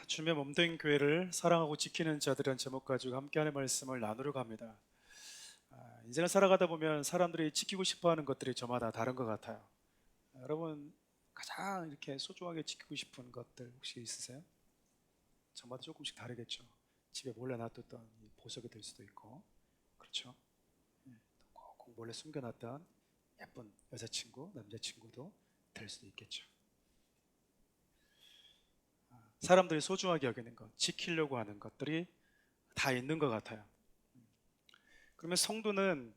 주님의 몸된 교회를 사랑하고 지키는 자들이란 제목 가지고 함께하는 말씀을 나누려고 합니다. 인생을 살아가다 보면 사람들이 지키고 싶어하는 것들이 저마다 다른 것 같아요. 여러분 가장 이렇게 소중하게 지키고 싶은 것들 혹시 있으세요? 저마다 조금씩 다르겠죠. 집에 몰래 놔뒀던 이 보석이 될 수도 있고, 그렇죠? 꼭 몰래 숨겨놨던 예쁜 여자친구, 남자친구도 될 수도 있겠죠. 사람들이 소중하게 여기는 것, 지키려고 하는 것들이 다 있는 것 같아요. 그러면 성도는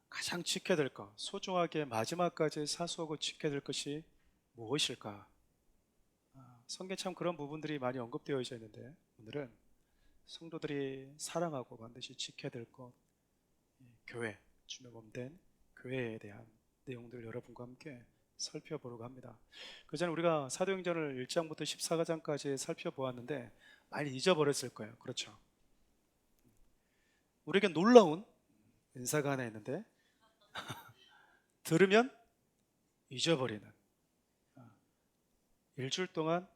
가장 지켜야 될 것, 소중하게 마지막까지 사수하고 지켜야 될 것이 무엇일까? 성경에 참 그런 부분들이 많이 언급되어 있는데, 오늘은 성도들이 사랑하고 반드시 지켜야 될 것, 교회, 주의 몸된 교회에 대한 내용들을 여러분과 함께 살펴보려고 합니다. 그 전에 우리가 사도행전을 1장부터 14장까지 살펴보았는데 많이 잊어버렸을 거예요. 그렇죠? 우리에게 놀라운 은사가 하나 있는데 들으면 잊어버리는, 일주일 동안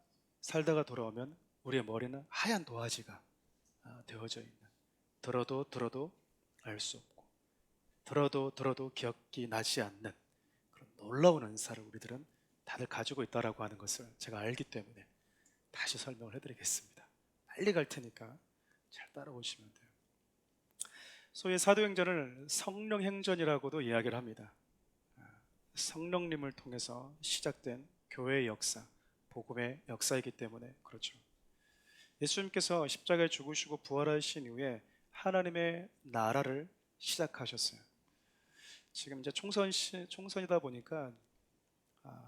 살다가 돌아오면 우리의 머리는 하얀 도화지가 되어져 있는, 들어도 알 수 없고 들어도 기억이 나지 않는 그런 놀라운 은사를 우리들은 다들 가지고 있다라고 하는 것을 제가 알기 때문에 다시 설명을 해드리겠습니다. 빨리 갈 테니까 잘 따라오시면 돼요. 소위 사도행전을 성령행전이라고도 이야기를 합니다. 성령님을 통해서 시작된 교회의 역사, 복음의 역사이기 때문에 그렇죠. 예수님께서 십자가에 죽으시고 부활하신 이후에 하나님의 나라를 시작하셨어요. 지금 이제 총선이다 보니까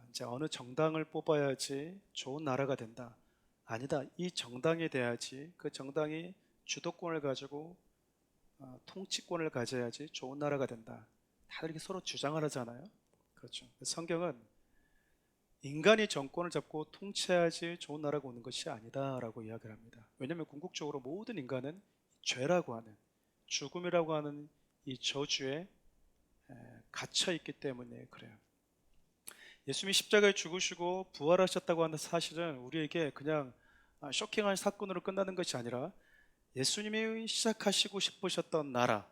이제 어느 정당을 뽑아야지 좋은 나라가 된다. 아니다. 이 정당이 돼야지, 그 정당이 주도권을 가지고 통치권을 가져야지 좋은 나라가 된다. 다들 이렇게 서로 주장을 하잖아요. 그렇죠. 성경은 인간이 정권을 잡고 통치해야지 좋은 나라가 오는 것이 아니다라고 이야기를 합니다. 왜냐하면 궁극적으로 모든 인간은 죄라고 하는, 죽음이라고 하는 이 저주에 갇혀 있기 때문에 그래요. 예수님이 십자가에 죽으시고 부활하셨다고 하는 사실은 우리에게 그냥 쇼킹한 사건으로 끝나는 것이 아니라 예수님이 시작하시고 싶으셨던 나라,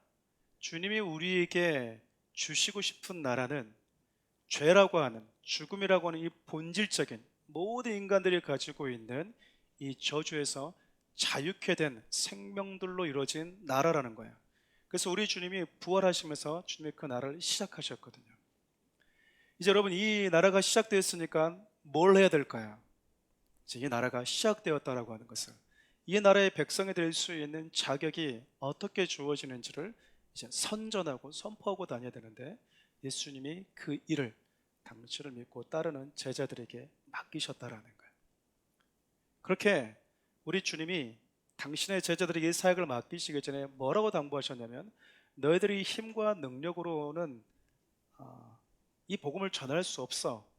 주님이 우리에게 주시고 싶은 나라는 죄라고 하는, 죽음이라고 하는 이 본질적인 모든 인간들이 가지고 있는 이 저주에서 자유케 된 생명들로 이루어진 나라라는 거예요. 그래서 우리 주님이 부활하시면서 주님의 그 나라를 시작하셨거든요. 이제 여러분, 이 나라가 시작되었으니까 뭘 해야 될까요? 이제 이 나라가 시작되었다라고 하는 것을, 이 나라의 백성이 될 수 있는 자격이 어떻게 주어지는지를 이제 선전하고 선포하고 다녀야 되는데, 예수님이 그 일을 당신을 믿고 따르는 제자들에게 맡기셨다라는 거예요. 그렇게 우리 주님이 당신의 제자들에게 이 사역을 맡기시기 전에 뭐라고 당부하셨냐면, 너희들이 힘과 능력으로는 이 복음을 전할 수 없어.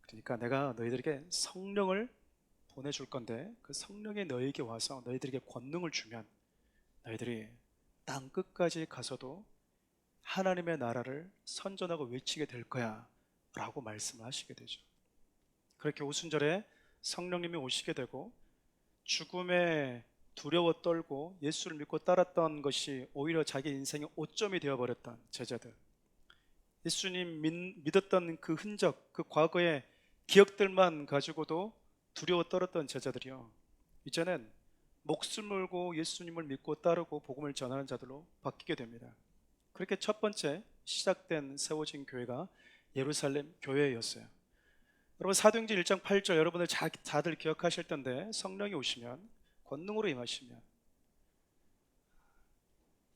그러니까 내가 너희들에게 성령을 보내줄 건데, 그 성령이 너희에게 와서 너희들에게 권능을 주면 너희들이 땅 끝까지 가서도 하나님의 나라를 선전하고 외치게 될 거야 라고 말씀을 하시게 되죠. 그렇게 오순절에 성령님이 오시게 되고, 죽음에 두려워 떨고 예수를 믿고 따랐던 것이 오히려 자기 인생의 오점이 되어버렸던 제자들, 예수님 믿었던 그 흔적, 그 과거의 기억들만 가지고도 두려워 떨었던 제자들이요, 이제는 목숨 걸고 예수님을 믿고 따르고 복음을 전하는 자들로 바뀌게 됩니다. 그렇게 첫 번째 시작된 세워진 교회가 예루살렘 교회였어요. 여러분, 사도행전 1장 8절 여러분들 다들 기억하실 텐데, 성령이 오시면, 권능으로 임하시면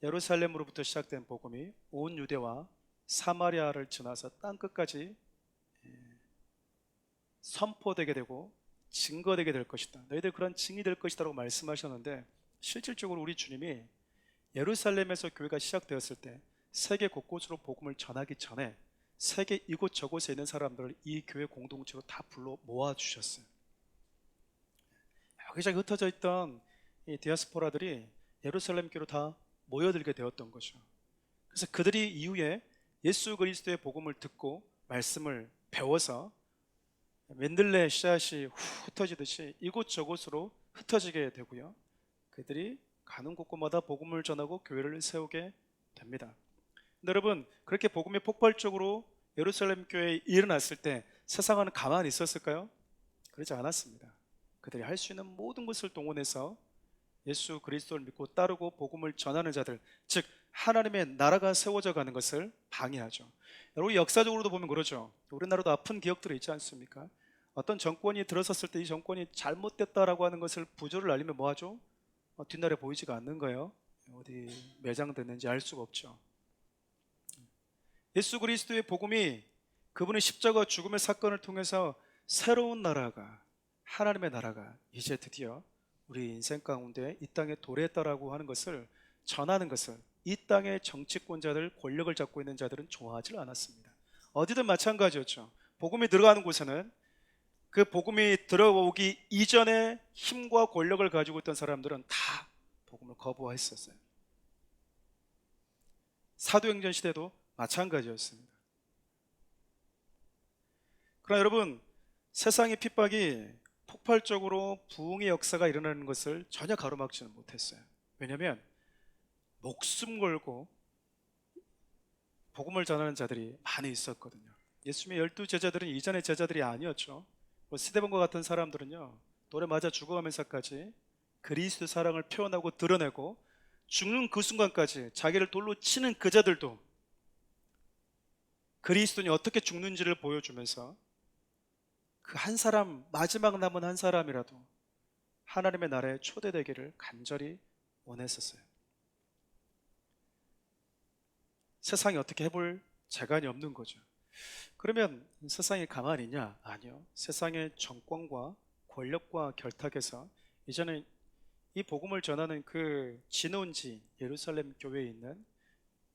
예루살렘으로부터 시작된 복음이 온 유대와 사마리아를 지나서 땅끝까지 선포되게 되고 증거되게 될 것이다. 너희들 그런 증이 될 것이다 라고 말씀하셨는데, 실질적으로 우리 주님이 예루살렘에서 교회가 시작되었을 때 세계 곳곳으로 복음을 전하기 전에 세계 이곳저곳에 있는 사람들을 이 교회 공동체로 다 불러 모아주셨어요. 여기저기 흩어져 있던 이 디아스포라들이 예루살렘 교회로 다 모여들게 되었던 거죠. 그래서 그들이 이후에 예수 그리스도의 복음을 듣고 말씀을 배워서 맨들레 씨앗이 흩어지듯이 이곳저곳으로 흩어지게 되고요. 그들이 가는 곳곳마다 복음을 전하고 교회를 세우게 됩니다. 근데 여러분, 그렇게 복음이 폭발적으로 예루살렘 교회에 일어났을 때 세상은 가만히 있었을까요? 그러지 않았습니다. 그들이 할 수 있는 모든 것을 동원해서 예수 그리스도를 믿고 따르고 복음을 전하는 자들, 즉 하나님의 나라가 세워져 가는 것을 방해하죠. 여러분, 역사적으로도 보면 그러죠. 우리나라도 아픈 기억들이 있지 않습니까? 어떤 정권이 들어섰을 때 이 정권이 잘못됐다라고 하는 것을 부조를 알리면 뭐하죠? 뒷날에 보이지가 않는 거예요. 어디 매장됐는지 알 수가 없죠. 예수 그리스도의 복음이, 그분의 십자가 죽음의 사건을 통해서 새로운 나라가, 하나님의 나라가 이제 드디어 우리 인생 가운데 이 땅에 도래했다라고 하는 것을 전하는 것을 이 땅의 정치권자들, 권력을 잡고 있는 자들은 좋아하지 않았습니다. 어디든 마찬가지였죠. 복음이 들어가는 곳에는 그 복음이 들어오기 이전에 힘과 권력을 가지고 있던 사람들은 다 복음을 거부했었어요. 사도행전 시대도 마찬가지였습니다. 그러나 여러분, 세상의 핍박이 폭발적으로 부흥의 역사가 일어나는 것을 전혀 가로막지는 못했어요. 왜냐하면 목숨 걸고 복음을 전하는 자들이 많이 있었거든요. 예수님의 12제자들은 이전의 제자들이 아니었죠. 스데반과 같은 사람들은요, 돌에 맞아 죽어가면서까지 그리스도 사랑을 표현하고 드러내고 죽는 그 순간까지 자기를 돌로 치는 그 자들도 그리스도인이 어떻게 죽는지를 보여주면서 그 한 사람, 마지막 남은 한 사람이라도 하나님의 나라에 초대되기를 간절히 원했었어요. 세상이 어떻게 해볼 재간이 없는 거죠. 그러면 세상이 가만히 있냐? 아니요. 세상의 정권과 권력과 결탁해서 이제는 이 복음을 전하는 그 진원지 예루살렘 교회에 있는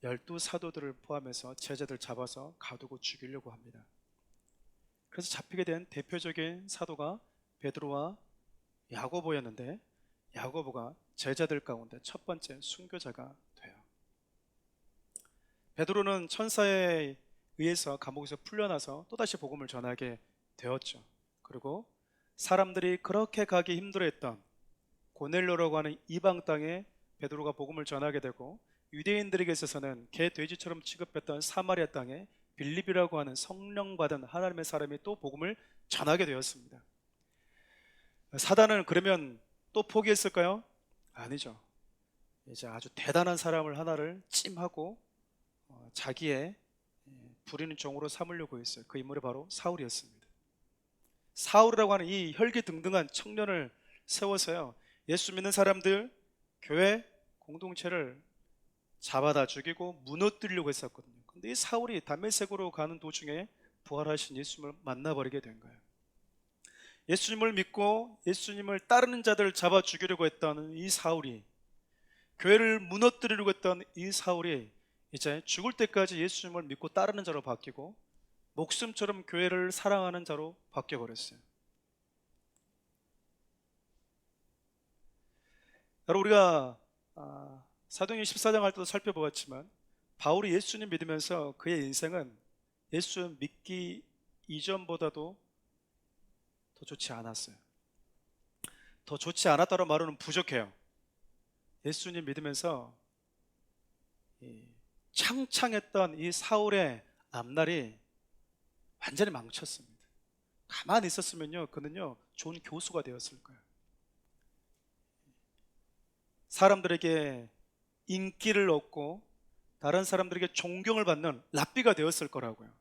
12사도들을 포함해서 제자들 잡아서 가두고 죽이려고 합니다. 그래서 잡히게 된 대표적인 사도가 베드로와 야고보였는데, 야고보가 제자들 가운데 첫 번째 순교자가 돼요. 베드로는 천사에 의해서 감옥에서 풀려나서 또다시 복음을 전하게 되었죠. 그리고 사람들이 그렇게 가기 힘들어했던 고넬료라고 하는 이방 땅에 베드로가 복음을 전하게 되고, 유대인들에게 있어서는 개 돼지처럼 취급했던 사마리아 땅에 빌립이라고 하는 성령 받은 하나님의 사람이 또 복음을 전하게 되었습니다. 사단은 그러면 또 포기했을까요? 아니죠. 이제 아주 대단한 사람을 하나를 찜하고 자기의 부리는 종으로 삼으려고 했어요. 그 인물이 바로 사울이었습니다. 사울이라고 하는 이 혈기등등한 청년을 세워서요, 예수 믿는 사람들, 교회 공동체를 잡아다 죽이고 무너뜨리려고 했었거든요. 근데 이 사울이 다메섹으로 가는 도중에 부활하신 예수님을 만나버리게 된 거예요. 예수님을 믿고 예수님을 따르는 자들을 잡아 죽이려고 했던 이 사울이, 교회를 무너뜨리려고 했던 이 사울이 이제 죽을 때까지 예수님을 믿고 따르는 자로 바뀌고 목숨처럼 교회를 사랑하는 자로 바뀌어버렸어요. 여러분, 우리가 사도행전 14장 할 때도 살펴보았지만 바울이 예수님 믿으면서 그의 인생은 예수 믿기 이전보다도 더 좋지 않았어요. 더 좋지 않았다는 말로는 부족해요. 예수님 믿으면서 창창했던 이 사울의 앞날이 완전히 망쳤습니다. 가만히 있었으면요, 그는요 좋은 교수가 되었을 거예요. 사람들에게 인기를 얻고 다른 사람들에게 존경을 받는 랍비가 되었을 거라고요.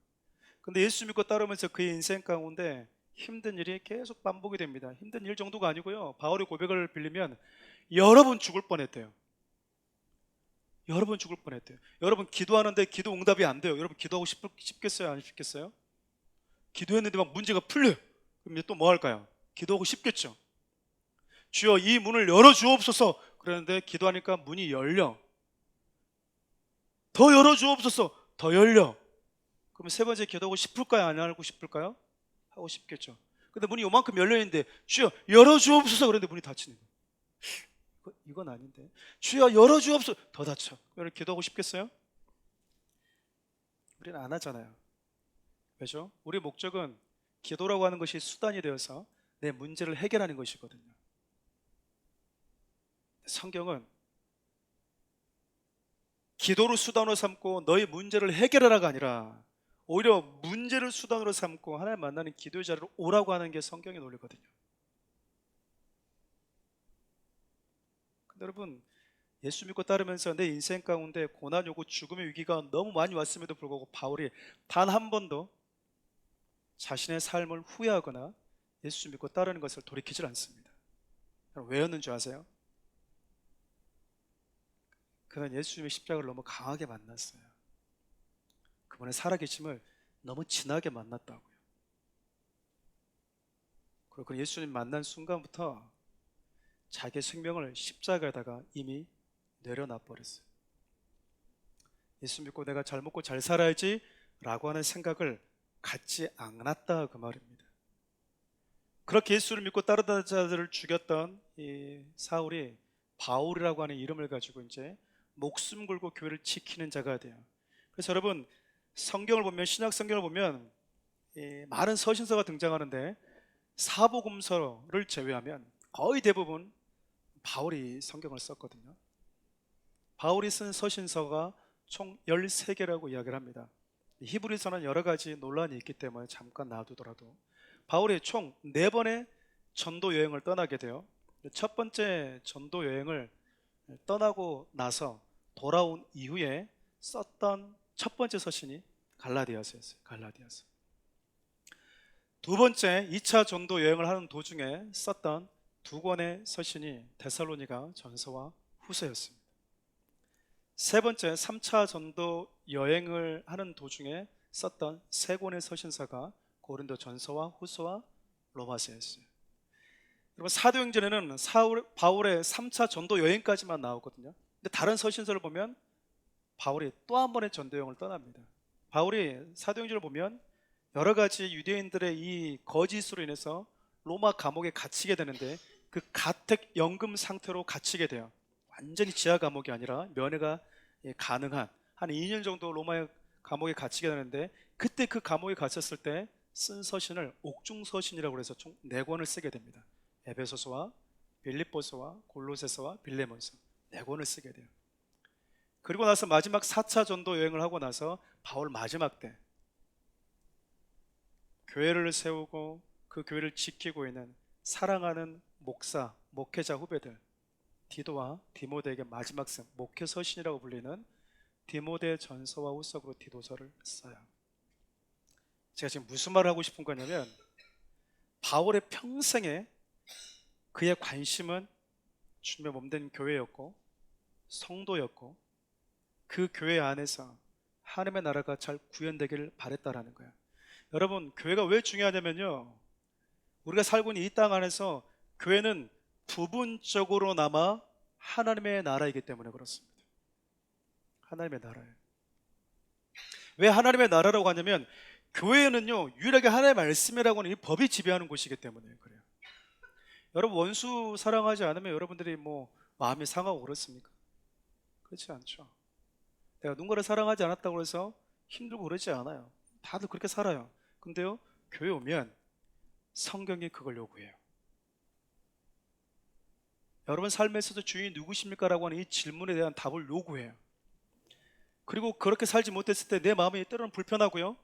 근데 예수 믿고 따르면서 그의 인생 가운데 힘든 일이 계속 반복이 됩니다. 힘든 일 정도가 아니고요, 바울의 고백을 빌리면 여러 번 죽을 뻔했대요. 여러 번 죽을 뻔했대요. 여러분, 기도하는데 기도 응답이 안 돼요. 여러분, 기도하고 싶겠어요? 안 싶겠어요? 기도했는데 막 문제가 풀려요. 그럼 또 뭐 할까요? 기도하고 싶겠죠. 주여 이 문을 열어주옵소서. 그러는데 기도하니까 문이 열려. 더 열어주옵소서. 더 열려. 그러면 세 번째 기도하고 싶을까요? 안 하고 싶을까요? 하고 싶겠죠. 근데 문이 요만큼 열려있는데 주여 열어주옵소서. 그런데 문이 닫히는 거예요. 이건 아닌데. 주여 열어주옵소서. 더 닫혀. 그러면 기도하고 싶겠어요? 우리는 안 하잖아요. 왜죠? 우리 목적은 기도라고 하는 것이 수단이 되어서 내 문제를 해결하는 것이거든요. 성경은 기도를 수단으로 삼고 너의 문제를 해결하라가 아니라 오히려 문제를 수단으로 삼고 하나님 만나는 기도의 자리로 오라고 하는 게 성경의 논리거든요. 근데 여러분, 예수 믿고 따르면서 내 인생 가운데 고난 오고 죽음의 위기가 너무 많이 왔음에도 불구하고 바울이 단 한 번도 자신의 삶을 후회하거나 예수 믿고 따르는 것을 돌이키질 않습니다. 왜였는 줄 아세요? 그는 예수님의 십자가를 너무 강하게 만났어요. 그분의 살아계심을 너무 진하게 만났다고요. 그리고 그 예수님 만난 순간부터 자기의 생명을 십자가에다가 이미 내려놔 버렸어요. 예수 믿고 내가 잘 먹고 잘 살아야지 라고 하는 생각을 갖지 않았다, 그 말입니다. 그렇게 예수를 믿고 따르던 자들을 죽였던 이 사울이 바울이라고 하는 이름을 가지고 이제 목숨 걸고 교회를 지키는 자가 돼요. 그래서 여러분, 성경을 보면, 신약 성경을 보면 많은 서신서가 등장하는데 사복음서를 제외하면 거의 대부분 바울이 성경을 썼거든요. 바울이 쓴 서신서가 총 13개라고 이야기를 합니다. 히브리서는 여러 가지 논란이 있기 때문에 잠깐 놔두더라도 바울이 총 4번의 전도 여행을 떠나게 돼요. 첫 번째 전도 여행을 떠나고 나서 돌아온 이후에 썼던 첫 번째 서신이 갈라디아서였어요. 갈라디아서. 두 번째 2차 전도 여행을 하는 도중에 썼던 2권의 서신이 데살로니가 전서와 후서였습니다. 세 번째 3차 전도 여행을 하는 도중에 썼던 3권의 서신서가 고린도 전서와 후서와 로마서였어요. 여러분, 사도행전에는 바울의 3차 전도 여행까지만 나오거든요. 근데 다른 서신서를 보면 바울이 또 한 번의 전도 여행을 떠납니다. 바울이 사도행전을 보면 여러 가지 유대인들의 이 거짓으로 인해서 로마 감옥에 갇히게 되는데 그 가택 연금 상태로 갇히게 돼요. 완전히 지하 감옥이 아니라 면회가 가능한 한 2년 정도 로마의 감옥에 갇히게 되는데, 그때 그 감옥에 갇혔을 때 쓴 서신을 옥중서신이라고 해서 총 4권을 쓰게 됩니다. 에베소서와 빌립보서와 골로새서와 빌레몬서 4권을 쓰게 돼요. 그리고 나서 마지막 4차 전도 여행을 하고 나서 바울 마지막 때 교회를 세우고 그 교회를 지키고 있는 사랑하는 목사, 목회자 후배들 디도와 디모데에게 마지막 쓴 목회 서신이라고 불리는 디모데 전서와 후서로 디도서를 써요. 제가 지금 무슨 말을 하고 싶은 거냐면, 바울의 평생에 그의 관심은 주님의 몸된 교회였고 성도였고 그 교회 안에서 하나님의 나라가 잘 구현되기를 바랬다라는 거예요. 여러분, 교회가 왜 중요하냐면요, 우리가 살고 있는 이 땅 안에서 교회는 부분적으로나마 하나님의 나라이기 때문에 그렇습니다. 하나님의 나라예요. 왜 하나님의 나라라고 하냐면, 교회는요 유일하게 하나님의 말씀이라고 하는 이 법이 지배하는 곳이기 때문에 그래요. 여러분, 원수 사랑하지 않으면 여러분들이 뭐 마음이 상하고 그렇습니까? 그렇지 않죠. 내가 누군가를 사랑하지 않았다고 해서 힘들고 그러지 않아요. 다들 그렇게 살아요. 근데요, 교회 오면 성경이 그걸 요구해요. 여러분 삶에서도 주인이 누구십니까? 라고 하는 이 질문에 대한 답을 요구해요. 그리고 그렇게 살지 못했을 때 내 마음이 때로는 불편하고요,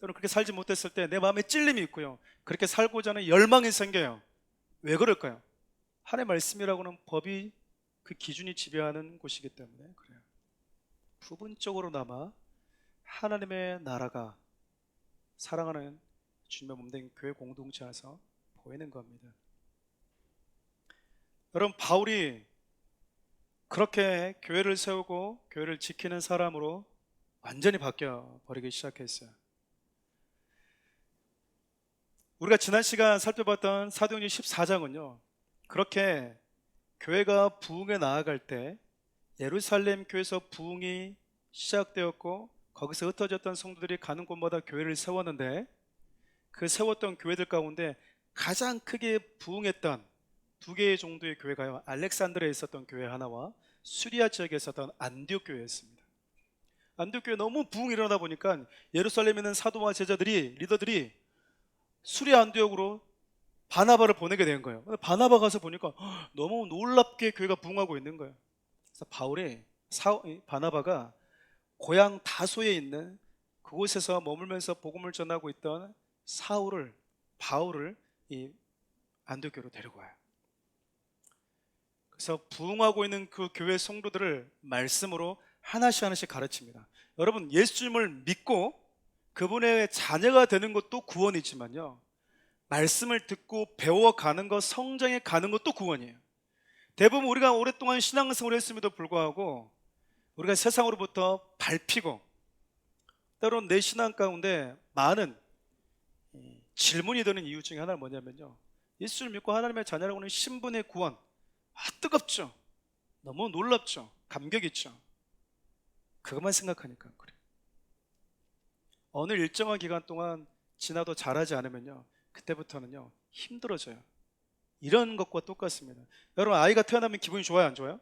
때로는 그렇게 살지 못했을 때 내 마음에 찔림이 있고요, 그렇게 살고자 하는 열망이 생겨요. 왜 그럴까요? 하나님의 말씀이라고 하는 법이, 그 기준이 지배하는 곳이기 때문에 그래요. 부분적으로나마 하나님의 나라가 사랑하는 주님의 몸된 교회 공동체 안에서 보이는 겁니다. 여러분, 바울이 그렇게 교회를 세우고 교회를 지키는 사람으로 완전히 바뀌어 버리기 시작했어요. 우리가 지난 시간 살펴봤던 사도행전 14장은요 그렇게 교회가 부흥에 나아갈 때 예루살렘 교회에서 부흥이 시작되었고 거기서 흩어졌던 성도들이 가는 곳마다 교회를 세웠는데, 그 세웠던 교회들 가운데 가장 크게 부흥했던 2개의 정도의 교회가요, 알렉산드리아에 있었던 교회 하나와 수리아 지역에 있었던 안디옥 교회였습니다. 안디옥 교회 너무 부흥이 일어나다 보니까 예루살렘에 있는 사도와 제자들이, 리더들이 수리 안디옥으로 바나바를 보내게 된 거예요. 근데 바나바 가서 보니까 너무 놀랍게 교회가 부흥하고 있는 거예요. 그래서 바나바가 고향 다소에 있는 그곳에서 머물면서 복음을 전하고 있던 바울을 이 안디옥교로 데리고 와요. 그래서 부흥하고 있는 그 교회 성도들을 말씀으로 하나씩 가르칩니다. 여러분, 예수님을 믿고 그분의 자녀가 되는 것도 구원이지만요, 말씀을 듣고 배워가는 것, 성장해 가는 것도 구원이에요. 대부분 우리가 오랫동안 신앙생활을 했음에도 불구하고 우리가 세상으로부터 밟히고 때로는 내 신앙 가운데 많은 질문이 드는 이유 중에 하나는 뭐냐면요, 예수를 믿고 하나님의 자녀라고 하는 신분의 구원, 뜨겁죠. 너무 놀랍죠. 감격 있죠. 그것만 생각하니까 그래요. 어느 일정한 기간 동안 지나도 잘하지 않으면요, 그때부터는요 힘들어져요. 이런 것과 똑같습니다. 여러분, 아이가 태어나면 기분이 좋아요, 안 좋아요?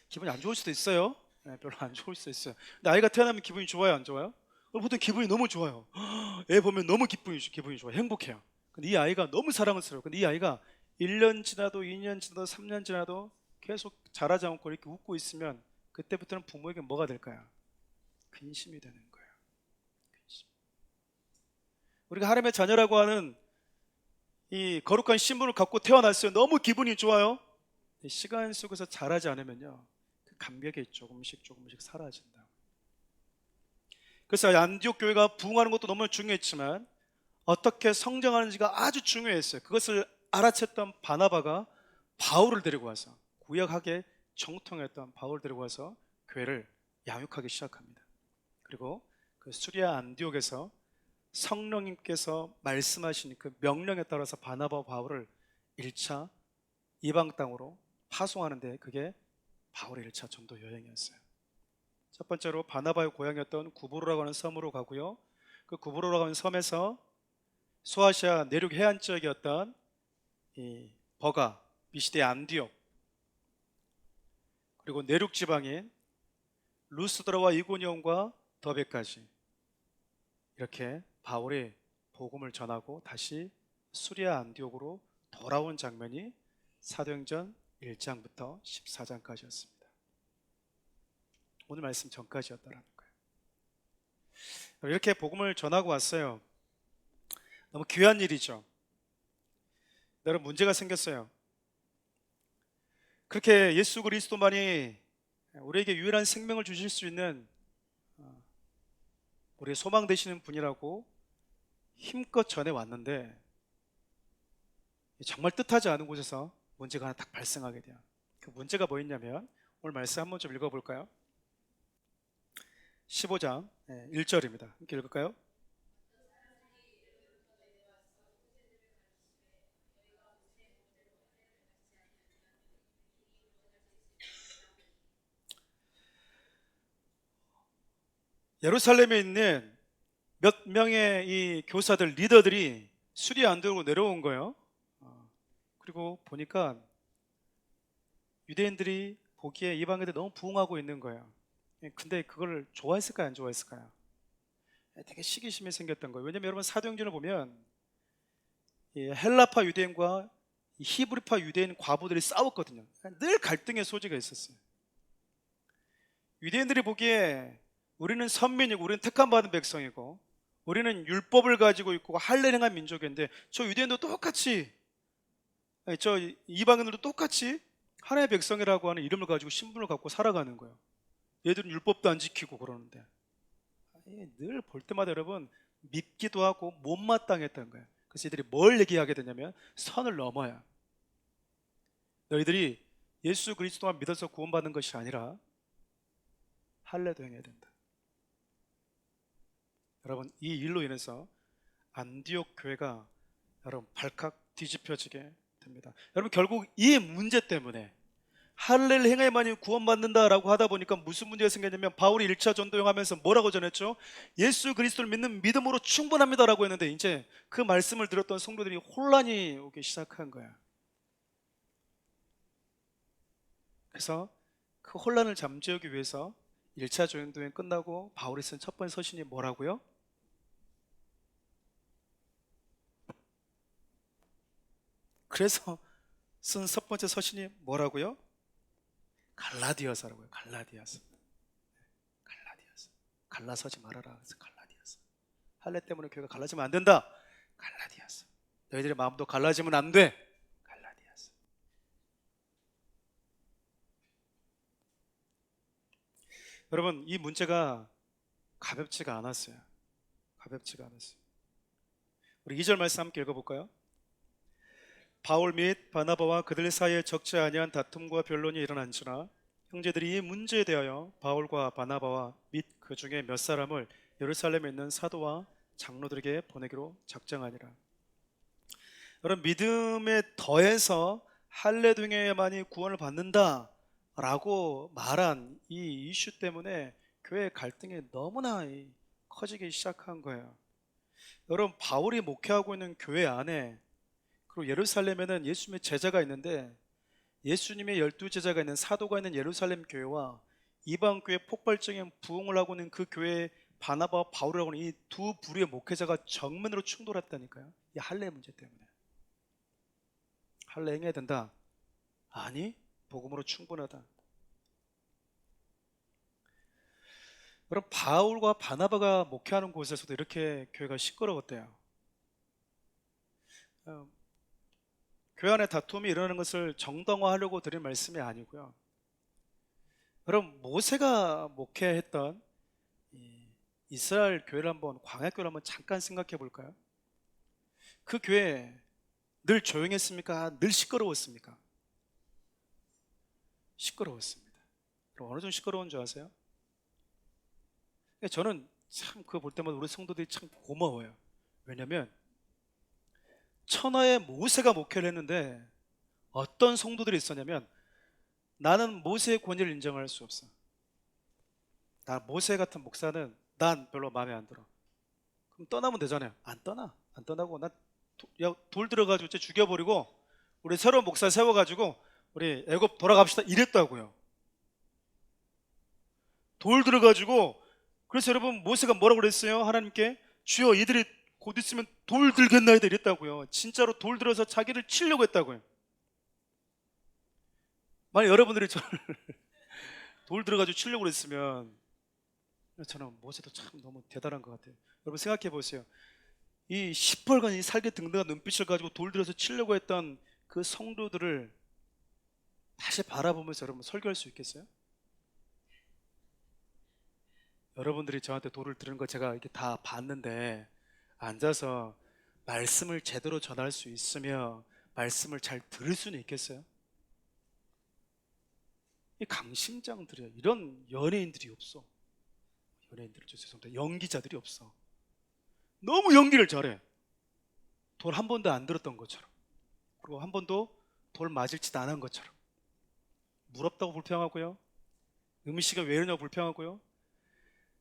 기분이 안 좋을 수도 있어요. 네, 별로 안 좋을 수도 있어요. 근데 아이가 태어나면 기분이 좋아요, 안 좋아요? 보통 기분이 너무 좋아요. 애 보면 너무 기분이 좋아요. 행복해요. 근데 이 아이가 너무 사랑스러워요. 근데 이 아이가 1년 지나도 2년 지나도 3년 지나도 계속 자라지 않고 이렇게 웃고 있으면 그때부터는 부모에게 뭐가 될까요? 근심이 되는 거예요. 근심. 우리가 하나님의 자녀라고 하는 이 거룩한 신분을 갖고 태어났어요. 너무 기분이 좋아요. 시간 속에서 자라지 않으면요, 그 감격이 조금씩 사라진다. 그래서 안디옥 교회가 부흥하는 것도 너무 중요했지만 어떻게 성장하는지가 아주 중요했어요. 그것을 알아챘던 바나바가 바울을 데리고 와서, 구약하게 정통했던 바울을 데리고 와서 교회를 양육하기 시작합니다. 그리고 그 수리아 안디옥에서 성령님께서 말씀하신 그 명령에 따라서 바나바와 바울을 1차 이방 땅으로 파송하는데, 그게 바울의 1차 전도 여행이었어요. 첫 번째로 바나바의 고향이었던 구브로라고 하는 섬으로 가고요, 그 구브로라고 하는 섬에서 소아시아 내륙 해안 지역이었던 이 버가, 비시대 안디옥, 그리고 내륙 지방인 루스드라와 이고니온과 더베까지 이렇게 바울이 복음을 전하고 다시 수리아 안디옥으로 돌아온 장면이 사도행전 1장부터 14장까지였습니다. 오늘 말씀 전까지였다라는 거예요. 이렇게 복음을 전하고 왔어요. 너무 귀한 일이죠. 여러분, 문제가 생겼어요. 그렇게 예수 그리스도만이 우리에게 유일한 생명을 주실 수 있는 우리의 소망 되시는 분이라고 힘껏 전해왔는데, 정말 뜻하지 않은 곳에서 문제가 하나 딱 발생하게 돼요. 그 문제가 뭐였냐면, 오늘 말씀 한번 좀 읽어볼까요? 15장 1절입니다. 함께 읽을까요? 예루살렘에 있는 몇 명의 이 교사들, 리더들이 수리 안디옥으로 내려온 거예요. 그리고 보니까 유대인들이 보기에 이방인들 너무 부흥하고 있는 거예요. 근데 그걸 좋아했을까요, 안 좋아했을까요? 되게 시기심이 생겼던 거예요. 왜냐면 여러분, 사도행전을 보면 이 헬라파 유대인과 이 히브리파 유대인 과부들이 싸웠거든요. 늘 갈등의 소지가 있었어요. 유대인들이 보기에 우리는 선민이고, 우리는 택함받은 백성이고, 우리는 율법을 가지고 있고 할례를 행한 민족인데, 저 유대인도 똑같이, 저 이방인들도 똑같이 하나님의 백성이라고 하는 이름을 가지고 신분을 갖고 살아가는 거예요. 얘들은 율법도 안 지키고 그러는데, 늘 볼 때마다 여러분, 밉기도 하고 못마땅했던 거예요. 그래서 얘들이 뭘 얘기하게 되냐면, 선을 넘어야 너희들이 예수 그리스도만 믿어서 구원받는 것이 아니라 할례도 행해야 된다. 여러분, 이 일로 인해서 안디옥 교회가 여러분 발칵 뒤집혀지게 됩니다. 여러분, 결국 이 문제 때문에 할례를 행해야만이 구원받는다라고 하다 보니까 무슨 문제가 생겼냐면, 바울이 1차 전도여행하면서 뭐라고 전했죠? 예수 그리스도를 믿는 믿음으로 충분합니다라고 했는데, 이제 그 말씀을 들었던 성도들이 혼란이 오기 시작한 거야. 그래서 그 혼란을 잠재우기 위해서 1차 전도여행 끝나고 바울이 쓴 첫 번째 서신이 뭐라고요? 그래서 쓴 첫 번째 서신이 뭐라고요? 갈라디아서라고요. 갈라디아서. 갈라디아서. 갈라서지 말아라. 그래서 갈라디아서. 할례 때문에 교회가 갈라지면 안 된다. 갈라디아서. 너희들의 마음도 갈라지면 안 돼. 갈라디아서. 여러분, 이 문제가 가볍지가 않았어요. 가볍지가 않았어요. 우리 2절 말씀 함께 읽어볼까요? 바울 및 바나바와 그들 사이에 적지 아니한 다툼과 변론이 일어난지라 형제들이 이 문제에 대하여 바울과 바나바와 및 그 중에 몇 사람을 예루살렘에 있는 사도와 장로들에게 보내기로 작정하니라. 여러분, 믿음에 더해서 할례 등에만이 구원을 받는다 라고 말한 이 이슈 때문에 교회 갈등이 너무나 커지기 시작한 거예요. 여러분, 바울이 목회하고 있는 교회 안에, 그리고 예루살렘에는 예수님의 제자가 있는데, 예수님의 12제자가 있는 사도가 있는 예루살렘 교회와 이방 교회 폭발적인 부흥을 하고 있는 그 교회의 바나바와 바울이라고 하는 이 두 부류의 목회자가 정면으로 충돌했다니까요. 이 할례 문제 때문에. 할례 행해야 된다? 아니, 복음으로 충분하다. 여러분, 바울과 바나바가 목회하는 곳에서도 이렇게 교회가 시끄러웠대요. 교회 안에 다툼이 일어나는 것을 정당화하려고 드린 말씀이 아니고요. 여러분, 모세가 목회했던 이스라엘 교회를 한번, 광야교회를 한번 잠깐 생각해 볼까요? 그 교회 늘 조용했습니까? 늘 시끄러웠습니까? 시끄러웠습니다. 그럼 어느 정도 시끄러운 줄 아세요? 저는 참 그거 볼 때마다 우리 성도들이 참 고마워요. 왜냐면 천하의 모세가 목회를 했는데 어떤 성도들이 있었냐면, 나는 모세의 권위를 인정할 수 없어. 나 모세 같은 목사는 난 별로 마음에 안 들어. 그럼 떠나면 되잖아요. 안 떠나. 안 떠나고 돌 들어가지고 죽여버리고 우리 새로운 목사 세워가지고 우리 애굽 돌아갑시다 이랬다고요. 돌 들어가지고. 그래서 여러분, 모세가 뭐라고 그랬어요? 하나님께 주여 이들이 곧 있으면 돌 들겠나이다 이랬다고요. 진짜로 돌 들어서 자기를 치려고 했다고요. 만약 여러분들이 저를 돌 들어가지고 치려고 그랬으면, 저는 모세도 참 너무 대단한 것 같아요. 여러분 생각해 보세요. 이 시뻘건 이 살게 등등한 눈빛을 가지고 돌 들어서 치려고 했던 그 성도들을 다시 바라보면서 여러분 설교할 수 있겠어요? 여러분들이 저한테 돌을 들은 거 제가 이렇게 다 봤는데 앉아서 말씀을 제대로 전할 수 있으며 말씀을 잘 들을 수는 있겠어요? 이 강심장들이야. 이런 연예인들이 없어. 연예인들, 죄송합니다. 연기자들이 없어. 너무 연기를 잘해. 돌 한 번도 안 들었던 것처럼, 그리고 한 번도 돌 맞을 짓 안 한 것처럼. 무럽다고 불평하고요. 음식이 왜 이러냐고 불평하고요.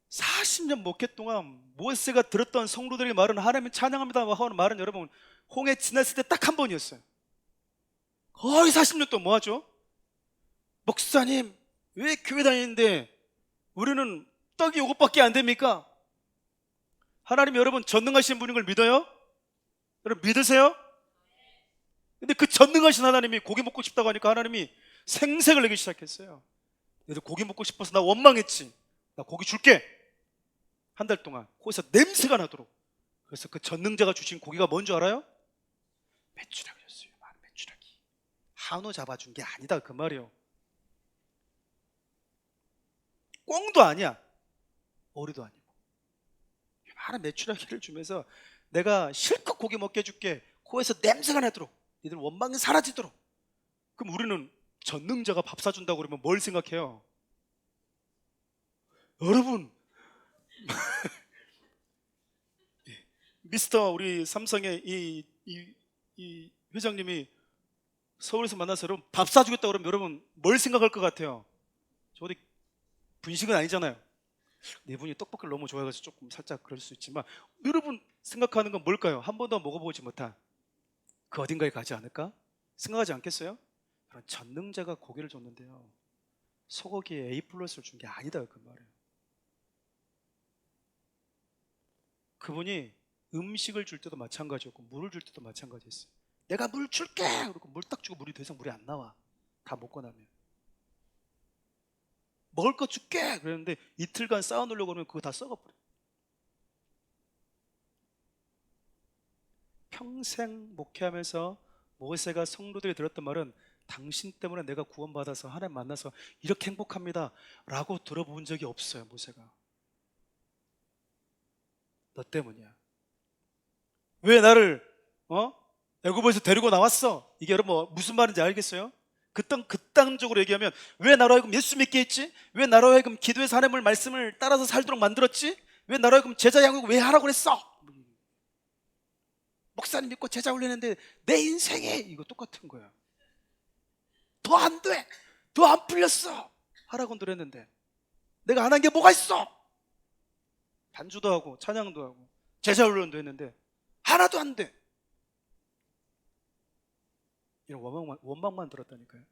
40년 목회 동안 모세가 들었던 성도들의 말은 하나님 찬양합니다 하는 말은 여러분 홍해 지났을 때 딱 한 번이었어요. 거의 40년 동안 뭐 하죠? 목사님, 왜 교회 다니는데 우리는 떡이 이것밖에 안 됩니까? 하나님 여러분 전능하신 분인 걸 믿어요? 여러분 믿으세요? 근데 그 전능하신 하나님이 고기 먹고 싶다고 하니까 하나님이 생색을 내기 시작했어요. 너희들 고기 먹고 싶어서 나 원망했지. 나 고기 줄게. 한 달 동안 거기서 냄새가 나도록. 그래서 그 전능자가 주신 고기가 뭔 줄 알아요? 메추라기였어요. 메추라기. 한우 잡아준 게 아니다 그 말이요. 꽁도 아니야. 오리도 아니고 많은 메추라기를 주면서 내가 실컷 고기 먹게 해줄게. 코에서 냄새가 나도록, 니들 원망이 사라지도록. 그럼 우리는 전능자가 밥 사준다고 그러면 뭘 생각해요? 여러분 미스터 우리 삼성의 이 회장님이 서울에서 만나서 여러분 밥 사주겠다 그러면 여러분 뭘 생각할 것 같아요? 저 어디 분식은 아니잖아요. 네 분이 떡볶이를 너무 좋아해서 조금 살짝 그럴 수 있지만, 여러분 생각하는 건 뭘까요? 한 번도 먹어보지 못한 그 어딘가에 가지 않을까? 생각하지 않겠어요? 그런 전능자가 고기를 줬는데요, 소고기에 A 플러스를 준 게 아니다 그 말이에요. 그분이 음식을 줄 때도 마찬가지였고 물을 줄 때도 마찬가지였어요. 내가 물 줄게. 그리고 물 딱 주고 물이 더 이상 물이 안 나와. 다 먹고 나면. 먹을 거 줄게. 그랬는데 이틀간 쌓아놓으려고 그러면 그거 다 썩어버려. 평생 목회하면서 모세가 성도들이 들었던 말은 당신 때문에 내가 구원받아서 하나님 만나서 이렇게 행복합니다 라고 들어본 적이 없어요. 모세가. 너 때문이야. 왜 나를 애굽에서 데리고 나왔어? 이게 여러분 무슨 말인지 알겠어요? 극단적으로 얘기하면 왜 나로 하여금 예수 믿게 했지? 왜 나로 하여금 기도해서 하나님의 말씀을 따라서 살도록 만들었지? 왜 나로 하여금 제자 양육 왜 하라고 그랬어? 목사님 믿고 제자 훈련했는데 내 인생에 이거 똑같은 거야. 더 안 돼. 더 안 풀렸어. 하라고 그랬는데 내가 안 한 게 뭐가 있어? 반주도 하고 찬양도 하고 제자 훈련도 했는데 하나도 안 돼. 이런 원망만 들었다니까요.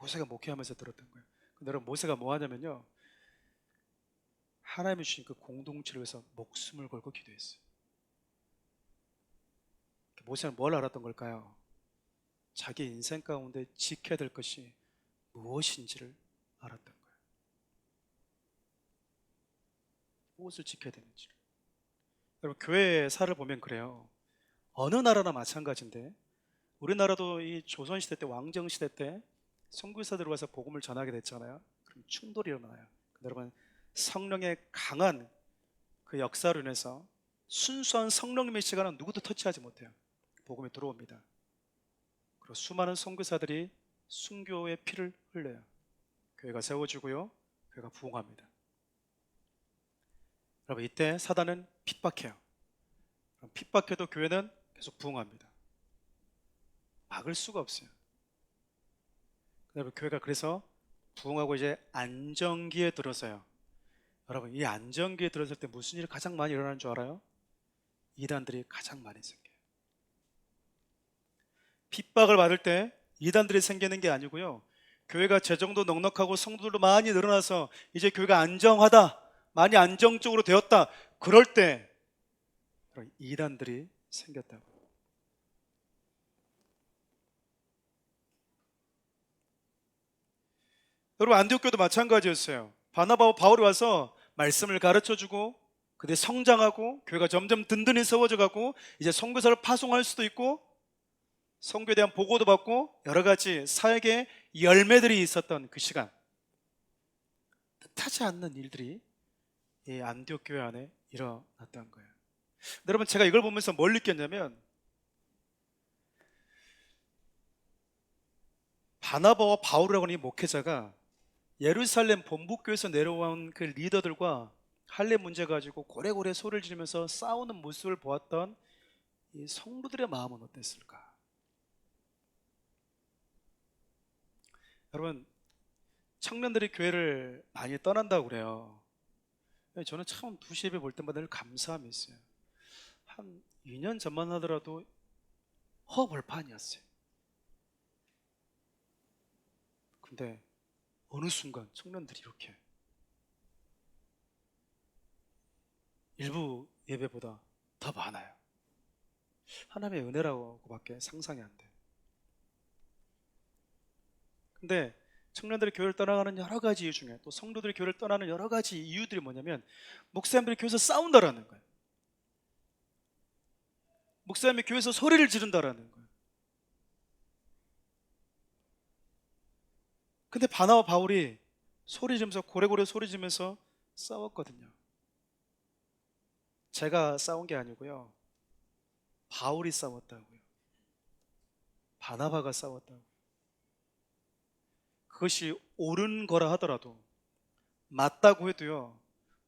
모세가 목회하면서 들었던 거예요. 근데 여러분 모세가 뭐 하냐면요, 하나님이 주신 그 공동체를 위해서 목숨을 걸고 기도했어요. 모세는 뭘 알았던 걸까요? 자기 인생 가운데 지켜야 될 것이 무엇인지를 알았던 거예요. 무엇을 지켜야 되는지를. 여러분 교회의 사를 보면 그래요. 어느 나라나 마찬가지인데 우리나라도 이 조선시대 때 왕정시대 때 선교사들 와서 복음을 전하게 됐잖아요. 그럼 충돌이 일어나요. 근데 여러분 성령의 강한 그 역사로 인해서 순수한 성령님의 시간은 누구도 터치하지 못해요. 복음이 들어옵니다. 그리고 수많은 선교사들이 순교의 피를 흘려요. 교회가 세워지고요, 교회가 부흥합니다. 여러분 이때 사단은 핍박해요. 핍박해도 교회는 계속 부흥합니다. 막을 수가 없어요. 여러분 교회가 그래서 부흥하고 이제 안정기에 들어서요. 여러분 이 안정기에 들어설 때 무슨 일이 가장 많이 일어나는 줄 알아요? 이단들이 가장 많이 생겨요. 핍박을 받을 때 이단들이 생기는 게 아니고요, 교회가 재정도 넉넉하고 성도들도 많이 늘어나서 이제 교회가 안정하다, 많이 안정적으로 되었다, 그럴 때 이단들이 생겼다고. 여러분 안디옥교도 마찬가지였어요. 바나바와 바울이 와서 말씀을 가르쳐주고 그들 성장하고 교회가 점점 든든히 세워져가고 이제 선교사를 파송할 수도 있고 선교에 대한 보고도 받고 여러 가지 사역의 열매들이 있었던 그 시간, 뜻하지 않는 일들이 이 안디옥 교회 안에 일어났던 거예요. 여러분 제가 이걸 보면서 뭘 느꼈냐면, 바나바와 바울이라고 하는 이 목회자가 예루살렘 본부교회에서 내려온 그 리더들과 할례 문제 가지고 고래고래 소리를 지르면서 싸우는 모습을 보았던 이 성도들의 마음은 어땠을까? 여러분 청년들이 교회를 많이 떠난다고 그래요. 저는 참 두시 예배 볼 때마다 늘 감사함이 있어요. 한 2년 전만 하더라도 허벌판이었어요. 근데 어느 순간 청년들이 이렇게 일부 예배보다 더 많아요. 하나님의 은혜라고밖에 상상이 안 돼요. 근데 청년들이 교회를 떠나가는 여러 가지 이유 중에, 또 성도들이 교회를 떠나는 여러 가지 이유들이 뭐냐면 목사님들이 교회에서 싸운다라는 거예요. 목사님이 교회에서 소리를 지른다라는 거예요. 근데 바나와 바울이 소리 지르면서 고래고래 소리 지르면서 싸웠거든요. 제가 싸운 게 아니고요, 바울이 싸웠다고요. 바나바가 싸웠다고요. 그것이 옳은 거라 하더라도, 맞다고 해도요,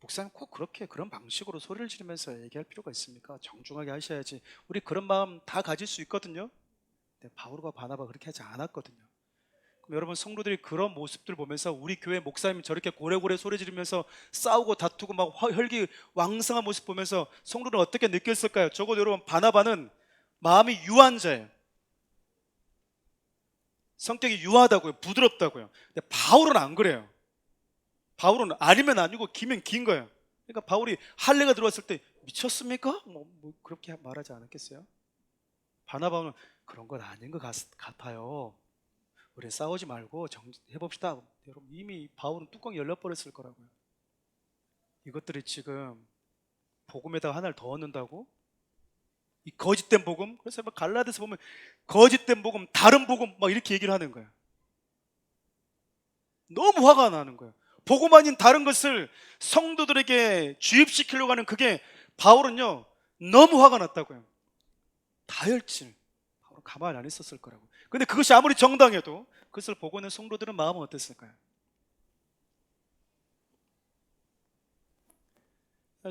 목사님 꼭 그렇게 그런 방식으로 소리를 지르면서 얘기할 필요가 있습니까? 정중하게 하셔야지. 우리 그런 마음 다 가질 수 있거든요. 근데 바울과 바나바가 그렇게 하지 않았거든요. 그럼 여러분 성도들이 그런 모습들 보면서 우리 교회 목사님이 저렇게 고래고래 소리 지르면서 싸우고 다투고 막 혈기 왕성한 모습 보면서 성도들은 어떻게 느꼈을까요? 적어도 여러분 바나바는 마음이 유한 자예요. 성격이 유하다고요, 부드럽다고요. 근데 바울은 안 그래요. 바울은 아니면 아니고 기면 긴 거예요. 그러니까 바울이 할례가 들어왔을 때 미쳤습니까? 뭐 그렇게 말하지 않았겠어요? 바나바는 그런 건 아닌 것 같아요. 우리 싸우지 말고 해봅시다. 여러분, 이미 바울은 뚜껑이 열려버렸을 거라고요. 이것들이 지금 복음에다가 하나를 더 얻는다고? 이 거짓된 복음? 그래서 막 갈라디아서 보면 거짓된 복음, 다른 복음 막 이렇게 얘기를 하는 거예요. 너무 화가 나는 거예요. 복음 아닌 다른 것을 성도들에게 주입시키려고 하는 그게 바울은요 너무 화가 났다고요. 다혈질. 바울은 가만히 안 있었을 거라고. 근데 그것이 아무리 정당해도 그것을 보고 있는 성도들은 마음은 어땠을까요?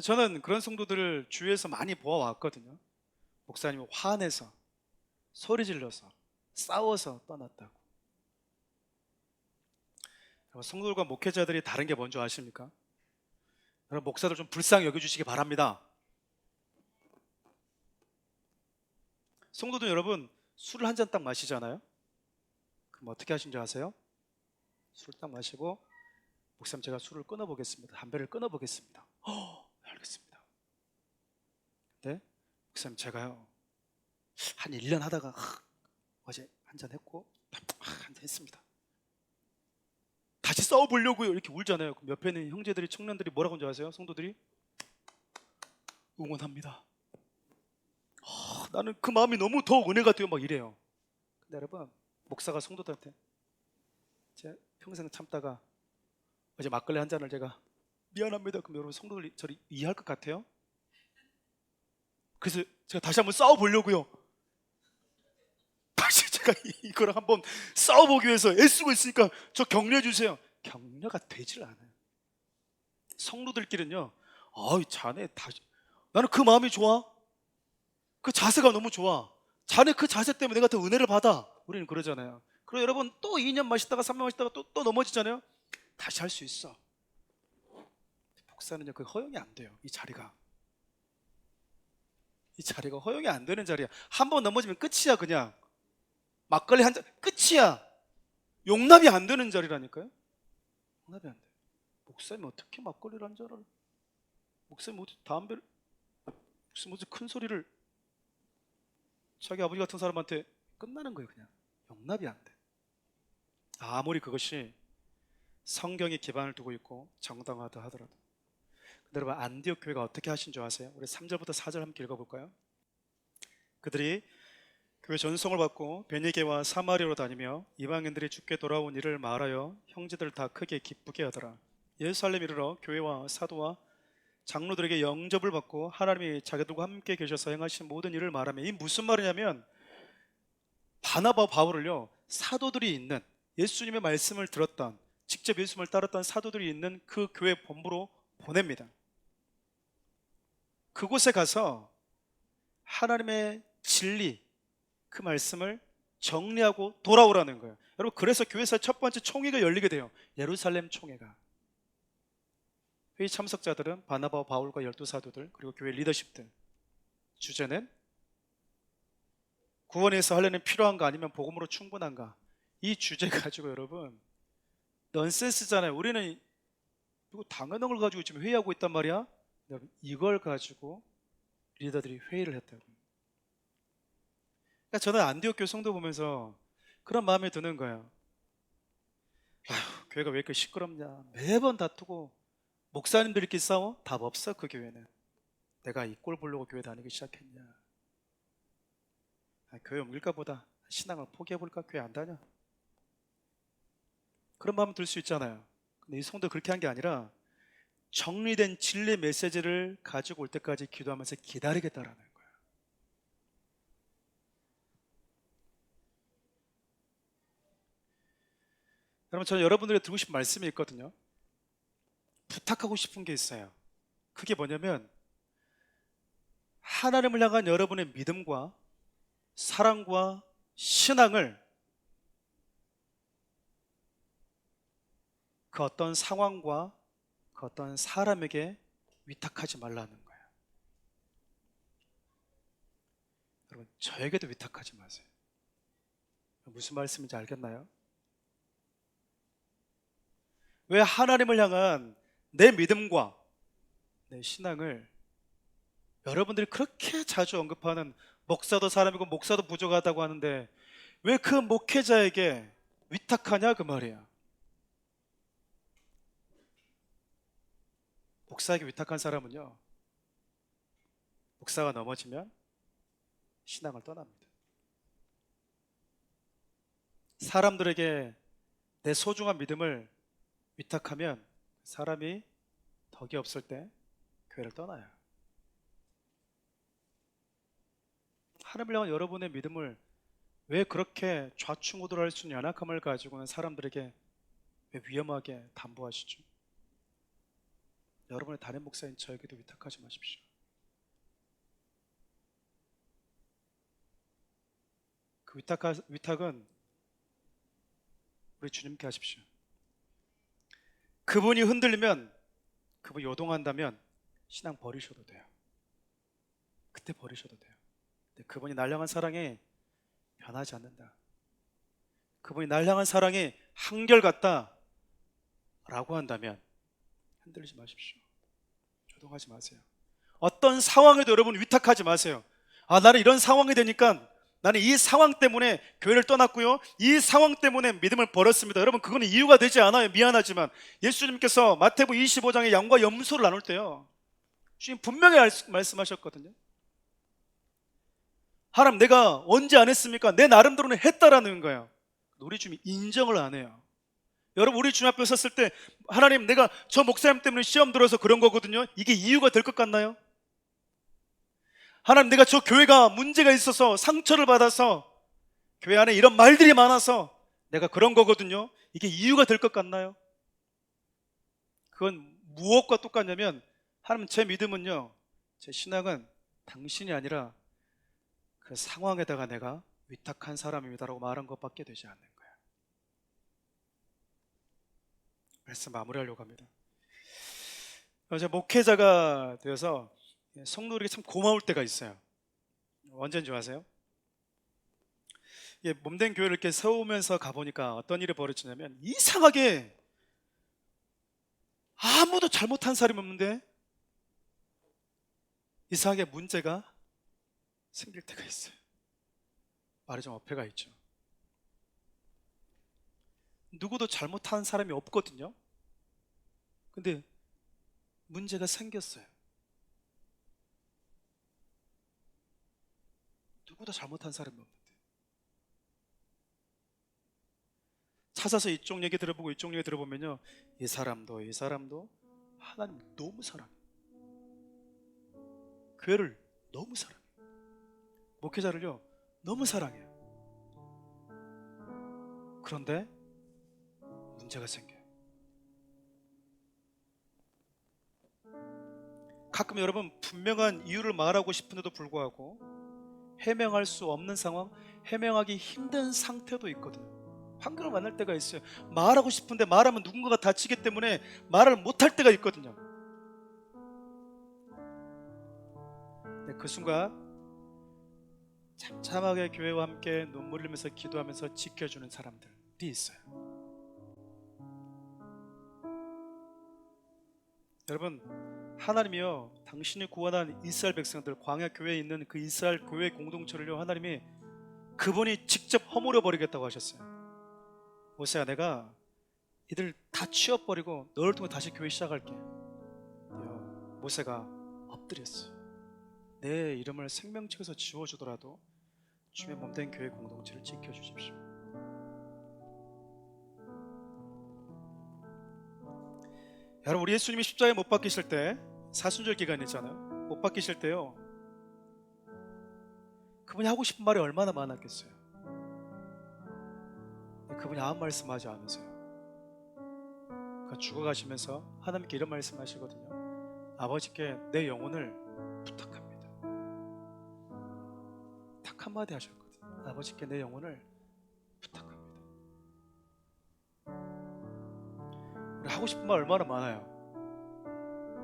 저는 그런 성도들을 주위에서 많이 보아왔거든요. 목사님이 화내서 소리 질러서 싸워서 떠났다고. 성도들과 목회자들이 다른 게 뭔지 아십니까? 여러분, 목사들 좀 불쌍히 여겨주시기 바랍니다. 성도들 여러분, 술을 한 잔 딱 마시잖아요. 그럼 어떻게 하신 줄 아세요? 술을 딱 마시고, 목사님 제가 술을 끊어보겠습니다. 담배를 끊어보겠습니다. 알겠습니다. 근데 목사님 제가요 한 1년 하다가 어제 한 잔 했고 한 잔 했습니다. 다시 싸워보려고요. 이렇게 울잖아요. 그럼 옆에 있는 형제들이, 청년들이 뭐라고 하는지 아세요? 성도들이 응원합니다. 나는 그 마음이 너무 더 은혜가 돼요. 막 이래요. 근데 여러분, 목사가 성도들한테 제가 평생 참다가 어제 막걸리 한 잔을 제가 미안합니다. 그럼 여러분, 성도들이 저를 이해할 것 같아요? 그래서 제가 다시 한번 싸워보려고요. 다시 제가 이거랑 한번 싸워보기 위해서 애쓰고 있으니까 저 격려해 주세요. 격려가 되질 않아요. 성도들끼리는요, 자네 다시, 나는 그 마음이 좋아. 그 자세가 너무 좋아. 자네 그 자세 때문에 내가 더 은혜를 받아. 우리는 그러잖아요. 그리고 여러분 또 2년 마시다가 3년 마시다가 또 넘어지잖아요. 다시 할 수 있어. 목사는요, 그 허용이 안 돼요. 이 자리가 허용이 안 되는 자리야. 한 번 넘어지면 끝이야. 그냥 막걸리 한 잔 끝이야. 용납이 안 되는 자리라니까요. 용납이 안 돼. 목사님 어떻게 막걸리를 한 잔을, 목사님 어떻게 담배를, 목사님 어떻게 큰 소리를, 자기 아버지 같은 사람한테. 끝나는 거예요. 그냥 용납이 안 돼. 아무리 그것이 성경에 기반을 두고 있고 정당하다 하더라도. 근데 여러분, 안디옥 교회가 어떻게 하신 줄 아세요? 우리 3절부터 4절 함께 읽어볼까요? 그들이 교회 전송을 받고 베니게와 사마리아로 다니며 이방인들이 주께 돌아온 일을 말하여 형제들 다 크게 기쁘게 하더라. 예루살렘 이르러 교회와 사도와 장로들에게 영접을 받고 하나님이 자기들과 함께 계셔서 행하신 모든 일을 말하며, 이 무슨 말이냐면 바나바와 바울을요 사도들이 있는, 예수님의 말씀을 들었던, 직접 예수님을 따랐던 사도들이 있는 그 교회 본부로 보냅니다. 그곳에 가서 하나님의 진리, 그 말씀을 정리하고 돌아오라는 거예요. 여러분, 그래서 교회에서 첫 번째 총회가 열리게 돼요. 예루살렘 총회가. 회의 참석자들은 바나바와 바울과 12사도들, 그리고 교회 리더십들. 주제는 구원에서 하려는 필요한가 아니면 복음으로 충분한가. 이 주제 가지고 여러분, 넌센스잖아요. 우리는 이거 당연한 걸 가지고 지금 회의하고 있단 말이야. 여러분, 이걸 가지고 리더들이 회의를 했다고. 그러니까 저는 안디옥 교회 성도 보면서 그런 마음이 드는 거예요. 아휴, 교회가 왜 이렇게 시끄럽냐. 매번 다투고 목사님들끼리 싸워? 답 없어. 그 교회는. 내가 이 꼴 보려고 교회 다니기 시작했냐. 교회 옮길까 보다. 신앙을 포기해볼까? 교회 안 다녀. 그런 마음 들 수 있잖아요. 근데 이 성도 그렇게 한 게 아니라 정리된 진리 메시지를 가지고 올 때까지 기도하면서 기다리겠다라는 거예요. 여러분, 저는 여러분들에게 드리고 싶은 말씀이 있거든요. 부탁하고 싶은 게 있어요. 그게 뭐냐면 하나님을 향한 여러분의 믿음과 사랑과 신앙을 그 어떤 상황과 그 어떤 사람에게 위탁하지 말라는 거예요. 여러분, 저에게도 위탁하지 마세요. 무슨 말씀인지 알겠나요? 왜 하나님을 향한 내 믿음과 내 신앙을 여러분들이 그렇게 자주 언급하는 목사도 사람이고 목사도 부족하다고 하는데 왜 그 목회자에게 위탁하냐 그 말이야. 목사에게 위탁한 사람은요, 목사가 넘어지면 신앙을 떠납니다. 사람들에게 내 소중한 믿음을 위탁하면 사람이 덕이 없을 때 교회를 떠나요. 하나님을 향한 여러분의 믿음을 왜 그렇게 좌충우돌할 수 있는 연약함을 가지고는 사람들에게 왜 위험하게 담보하시죠? 여러분의 담임 목사인 저에게도 위탁하지 마십시오. 그 위탁은 우리 주님께 하십시오. 그분이 흔들리면, 그분이 요동한다면 신앙 버리셔도 돼요. 그때 버리셔도 돼요. 근데 그분이 날 향한 사랑이 변하지 않는다, 그분이 날 향한 사랑이 한결같다 라고 한다면 흔들리지 마십시오. 요동하지 마세요. 어떤 상황에도 여러분 위탁하지 마세요. 나는 이런 상황이 되니까 나는 이 상황 때문에 교회를 떠났고요, 이 상황 때문에 믿음을 버렸습니다. 여러분, 그건 이유가 되지 않아요. 미안하지만 예수님께서 마태복음 25장에 양과 염소를 나눌 때요, 주님 분명히 말씀하셨거든요. 하나님, 내가 언제 안 했습니까? 내 나름대로는 했다라는 거예요. 우리 주님이 인정을 안 해요. 여러분, 우리 주님 앞에 섰을 때 하나님, 내가 저 목사님 때문에 시험 들어서 그런 거거든요. 이게 이유가 될 것 같나요? 하나님, 내가 저 교회가 문제가 있어서 상처를 받아서 교회 안에 이런 말들이 많아서 내가 그런 거거든요. 이게 이유가 될 것 같나요? 그건 무엇과 똑같냐면, 하나님, 제 믿음은요, 제 신앙은 당신이 아니라 그 상황에다가 내가 위탁한 사람입니다라고 말한 것밖에 되지 않는 거예요. 말씀 마무리하려고 합니다. 제가 목회자가 되어서 성도들에게 참 고마울 때가 있어요. 언제인지 아세요? 몸된 교회를 이렇게 세우면서 가보니까 어떤 일이 벌어지냐면, 이상하게 아무도 잘못한 사람이 없는데 이상하게 문제가 생길 때가 있어요. 말이 좀 어폐가 있죠. 누구도 잘못한 사람이 없거든요. 근데 문제가 생겼어요. 누구도 잘못한 사람이 없는데 찾아서 이쪽 얘기 들어보고 이쪽 얘기 들어보면요, 이 사람도 하나님 너무 사랑해, 교회를 너무 사랑해, 목회자를요 너무 사랑해요. 그런데 문제가 생겨요. 가끔 여러분, 분명한 이유를 말하고 싶은데도 불구하고 해명할 수 없는 상황, 해명하기 힘든 상태도 있거든요. 환경을 만날 때가 있어요. 말하고 싶은데 말하면 누군가가 다치기 때문에 말을 못할 때가 있거든요. 근데 그 순간 참참하게 교회와 함께 눈물 흘리면서 기도하면서 지켜주는 사람들이 있어요. 여러분, 하나님이요, 당신이 구원한 이스라엘 백성들, 광야 교회에 있는 그 이스라엘 교회 공동체를요, 하나님이 그분이 직접 허물어 버리겠다고 하셨어요. 모세야, 내가 이들 다 치워버리고 너를 통해 다시 교회 시작할게. 모세가 엎드렸어요. 내 이름을 생명책에서 지워주더라도 주의 몸된 교회 공동체를 지켜주십시오. 여러분, 우리 예수님이 십자가에 못 박히실 때 사순절 기간 있잖아요. 못 박히실 때요, 그분이 하고 싶은 말이 얼마나 많았겠어요. 그분이 아무 말씀하지 않으세요. 그러니까 죽어가시면서 하나님께 이런 말씀하시거든요. 아버지께 내 영혼을 부탁합니다. 딱 한마디 하셨거든요. 아버지께 내 영혼을 부탁합니다. 우리 하고 싶은 말 얼마나 많아요.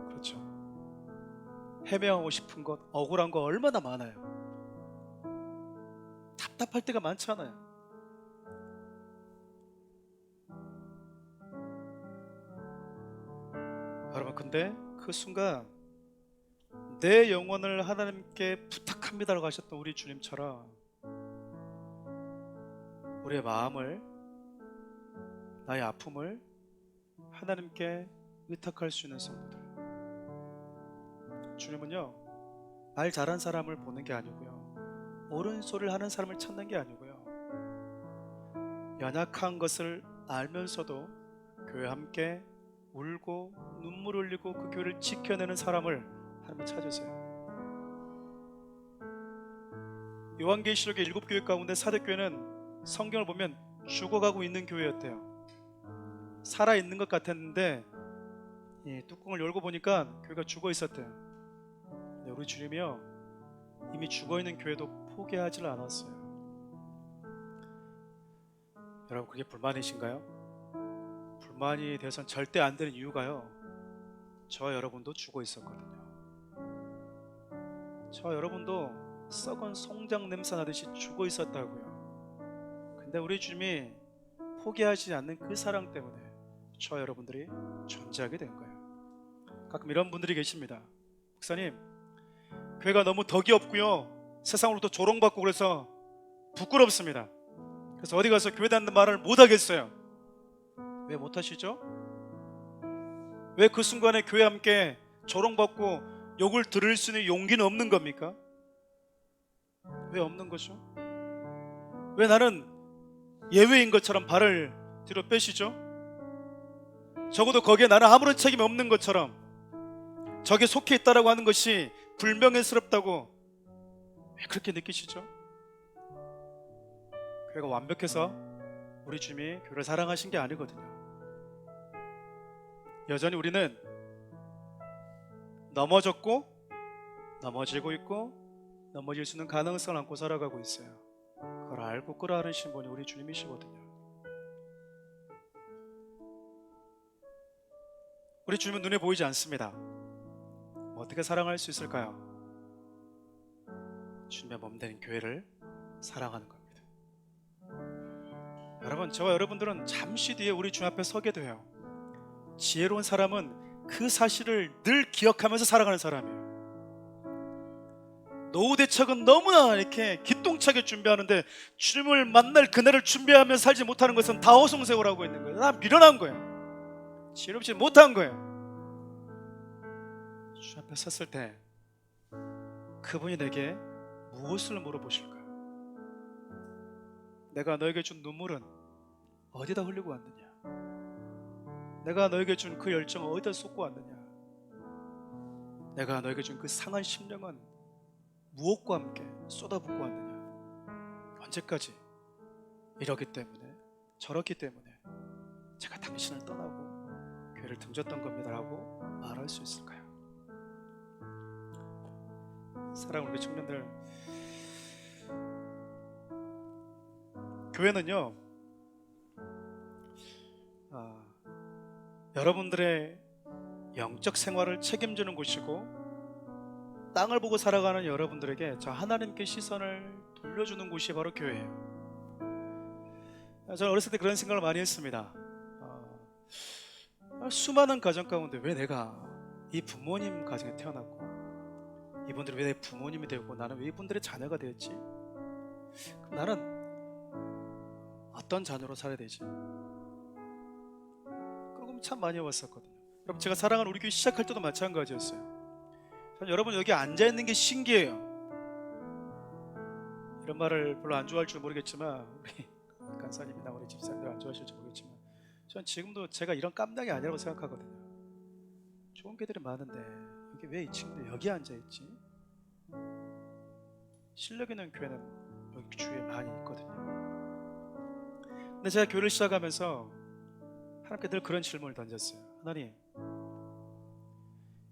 그렇죠. 해명하고 싶은 것, 억울한 거 얼마나 많아요. 답답할 때가 많잖아요. 여러분, 근데 그 순간 내 영혼을 하나님께 부탁합니다라고 하셨던 우리 주님처럼 우리의 마음을, 나의 아픔을 하나님께 의탁할 수 있는 성도들. 주님은요, 말 잘한 사람을 보는 게 아니고요, 옳은 소리를 하는 사람을 찾는 게 아니고요, 연약한 것을 알면서도 교회 함께 울고 눈물 흘리고 그 교회를 지켜내는 사람을 하나님 찾으세요. 요한계시록의 7교회 가운데 사대교회는 성경을 보면 죽어가고 있는 교회였대요. 살아있는 것 같았는데 뚜껑을 열고 보니까 교회가 죽어 있었대요. 근데 우리 주님이요, 이미 죽어있는 교회도 포기하지 않았어요. 여러분, 그게 불만이신가요? 불만이 돼선 절대 안 되는 이유가요, 저 여러분도 죽어 있었거든요. 저 여러분도 썩은 송장 냄새 나듯이 죽어 있었다고요. 근데 우리 주님이 포기하지 않는 그 사랑 때문에 저 여러분들이 존재하게 된 거예요. 가끔 이런 분들이 계십니다. 목사님, 교회가 너무 덕이 없고요, 세상으로부터 조롱받고 그래서 부끄럽습니다. 그래서 어디 가서 교회 다니는 말을 못 하겠어요. 왜 못 하시죠? 왜 그 순간에 교회 함께 조롱받고 욕을 들을 수 있는 용기는 없는 겁니까? 왜 없는 거죠? 왜 나는 예외인 것처럼 발을 뒤로 빼시죠? 적어도 거기에 나는 아무런 책임이 없는 것처럼, 저게 속해 있다라고 하는 것이 불명예스럽다고 왜 그렇게 느끼시죠? 교회가 완벽해서 우리 주님이 교회를 사랑하신 게 아니거든요. 여전히 우리는 넘어졌고 넘어지고 있고 넘어질 수 있는 가능성을 안고 살아가고 있어요. 그걸 알고 끌어안으신 분이 우리 주님이시거든요. 우리 주님은 눈에 보이지 않습니다. 어떻게 사랑할 수 있을까요? 주님의 몸 되는 교회를 사랑하는 겁니다. 여러분, 저와 여러분들은 잠시 뒤에 우리 주님 앞에 서게 돼요. 지혜로운 사람은 그 사실을 늘 기억하면서 살아가는 사람이에요. 노후 대책은 너무나 이렇게 기똥차게 준비하는데 주님을 만날 그날을 준비하며 살지 못하는 것은 다 허송세월하고 있는 거예요. 다 미련한 거예요. 지혜롭지 못한 거예요. 주님 앞에 섰을 때 그분이 내게 무엇을 물어보실까요? 내가 너에게 준 눈물은 어디다 흘리고 왔느냐? 내가 너에게 준 그 열정은 어디다 쏟고 왔느냐? 내가 너에게 준 그 상한 심령은 무엇과 함께 쏟아붓고 왔느냐? 언제까지 이러기 때문에 저렇기 때문에 제가 당신을 떠나고 교회를 등졌던 겁니다 라고 말할 수 있을까요? 사랑하는 우리 청년들, 교회는요, 여러분들의 영적 생활을 책임지는 곳이고 땅을 보고 살아가는 여러분들에게 저 하나님께 시선을 돌려주는 곳이 바로 교회예요. 저는 어렸을 때 그런 생각을 많이 했습니다. 수많은 가정 가운데 왜 내가 이 부모님 가정에 태어났고 이분들이 왜 내 부모님이 되고 나는 왜 이분들의 자녀가 되었지? 그럼 나는 어떤 자녀로 살아야 되지? 그럼 참 많이 해왔었거든요. 여러분, 제가 사랑하는 우리 교회 시작할 때도 마찬가지였어요. 전 여러분 여기 앉아있는 게 신기해요. 이런 말을 별로 안 좋아할 줄 모르겠지만 우리 간사님이나 우리 집사님들 안 좋아하실지 모르겠지만 전 지금도 제가 이런 깜냥이 아니라고 생각하거든요. 좋은 교회들이 많은데 여기 왜 이 친구들 여기 앉아있지? 실력 있는 교회는 여기 주위에 많이 있거든요. 근데 제가 교회를 시작하면서 하나님께 늘 그런 질문을 던졌어요. 하나님,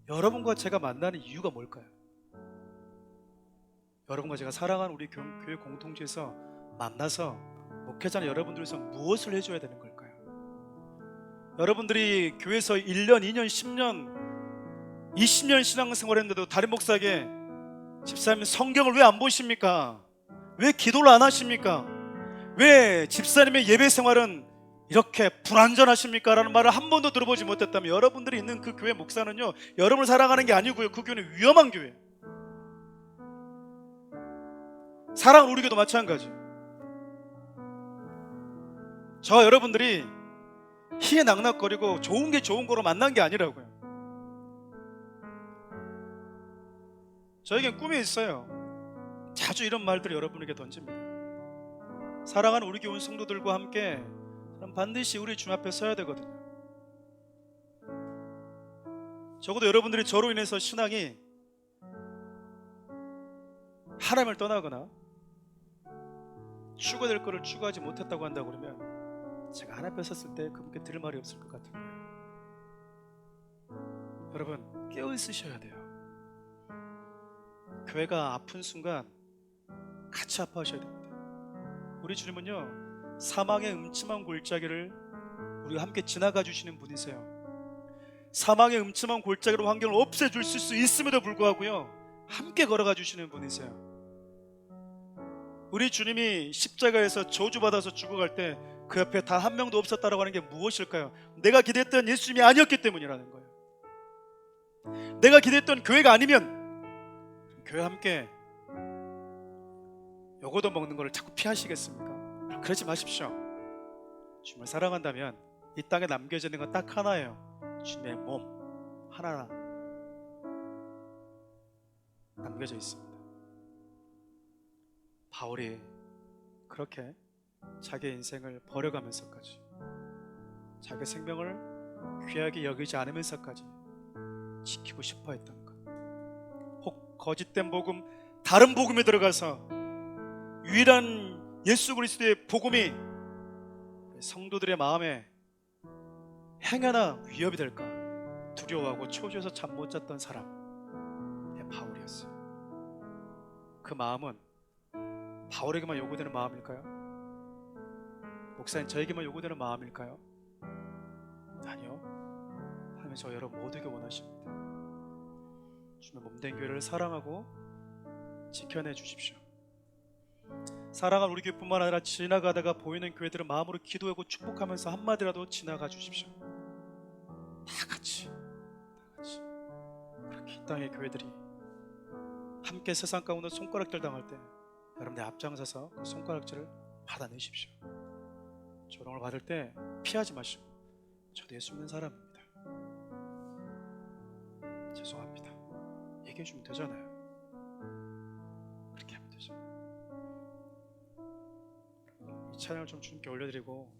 여러분과 제가 만나는 이유가 뭘까요? 여러분과 제가 사랑하는 우리 교회 공동체에서 만나서 목회자는 여러분들에서 무엇을 해줘야 되는 걸까요? 여러분들이 교회에서 1년, 2년, 10년, 20년 신앙생활 했는데도 다른 목사에게 집사님 성경을 왜 안 보십니까? 왜 기도를 안 하십니까? 왜 집사님의 예배 생활은 이렇게 불완전하십니까? 라는 말을 한 번도 들어보지 못했다면 여러분들이 있는 그 교회 목사는요, 여러분을 사랑하는 게 아니고요, 그 교회는 위험한 교회예요. 사랑은 우리 교도 마찬가지. 저와 여러분들이 희낙낙거리고 좋은 게 좋은 거로 만난 게 아니라고요. 저에겐 꿈이 있어요. 자주 이런 말들을 여러분에게 던집니다. 사랑하는 우리 교회 성도들과 함께 반드시 우리 주님 앞에 서야 되거든요. 적어도 여러분들이 저로 인해서 신앙이 하나님을 떠나거나 추구될 것을 추구하지 못했다고 한다고 그러면 제가 하나님 앞에 섰을 때 그분께 들을 말이 없을 것 같은 거예요. 여러분, 깨어있으셔야 돼요. 교회가 아픈 순간 같이 아파하셔야 됩니다. 우리 주님은요, 사망의 음침한 골짜기를 우리와 함께 지나가 주시는 분이세요. 사망의 음침한 골짜기로 환경을 없애줄 수 있음에도 불구하고요, 함께 걸어가 주시는 분이세요. 우리 주님이 십자가에서 저주받아서 죽어갈 때 그 옆에 단 한 명도 없었다라고 하는 게 무엇일까요? 내가 기대했던 예수님이 아니었기 때문이라는 거예요. 내가 기대했던 교회가 아니면 교회 함께 요거도 먹는 걸 자꾸 피하시겠습니까? 그러지 마십시오. 주님을 사랑한다면 이 땅에 남겨져 있는 건 딱 하나예요. 주님의 몸 하나 남겨져 있습니다. 바울이 그렇게 자기 인생을 버려가면서까지, 자기 생명을 귀하게 여기지 않으면서까지 지키고 싶어 했던 것, 혹 거짓된 복음, 다른 복음에 들어가서 유일한 예수 그리스도의 복음이 성도들의 마음에 행여나 위협이 될까 두려워하고 초조해서 잠 못 잤던 사람의 바울이었어요. 그 마음은 바울에게만 요구되는 마음일까요? 목사님, 저에게만 요구되는 마음일까요? 아니요. 하나님은 저 여러분 모두에게 원하십니다. 주님의 몸된 교회를 사랑하고 지켜내 주십시오. 사랑한 우리 교회뿐만 아니라 지나가다가 보이는 교회들은 마음으로 기도하고 축복하면서 한마디라도 지나가 주십시오. 다 같이 그렇게 이 땅의 교회들이 함께 세상 가운데 손가락질 당할 때 여러분들 앞장서서 그 손가락질을 받아내십시오. 조롱을 받을 때 피하지 마시고, 저도 예수 믿는 사람입니다, 죄송합니다, 얘기해 주면 되잖아요. 그렇게 하면 되죠. 이 찬양을 좀 주님께 올려드리고